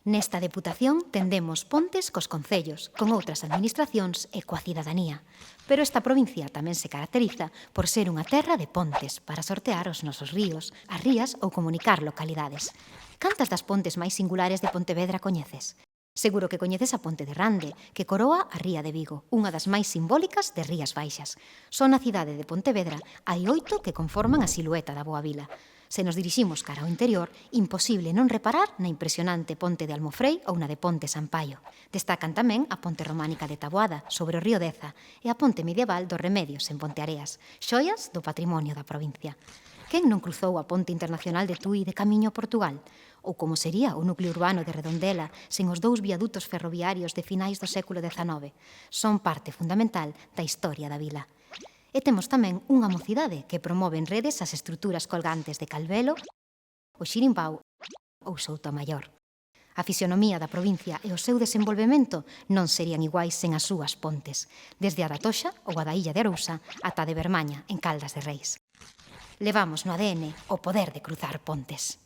Nesta Deputación tendemos pontes cos concellos, con outras administracións e coa cidadanía. Pero esta provincia tamén se caracteriza por ser unha terra de pontes para sortear os nosos ríos, as rías ou comunicar localidades. Cantas das pontes máis singulares de Pontevedra coñeces? Seguro que coñeces a Ponte de Rande, que coroa a Ría de Vigo, unha das máis simbólicas de Rías Baixas. Só na cidade de Pontevedra hai 8 que conforman a silueta da Boa Vila. Se nos diriximos cara ao interior, imposible non reparar na impresionante ponte de Almofrei ou na de Ponte Sampaio. Destacan tamén a ponte románica de Taboada, sobre o río Deza, e a ponte medieval dos Remedios, en Ponteareas, xoias do patrimonio da provincia. Quen non cruzou a ponte internacional de Tui de camiño a Portugal? Ou como sería o núcleo urbano de Redondela sen os 2 viadutos ferroviarios de finais do século XIX? Son parte fundamental da historia da vila. E temos tamén unha mocidade que promove en redes as estruturas colgantes de Calvelo, o Xirimbao ou Soutomaior. A fisionomía da provincia e o seu desenvolvemento non serían iguais sen as súas pontes, desde a da Toxa ou a da Illa de Arousa ata a de Bermaña, en Caldas de Reis. Levamos no ADN o poder de cruzar pontes.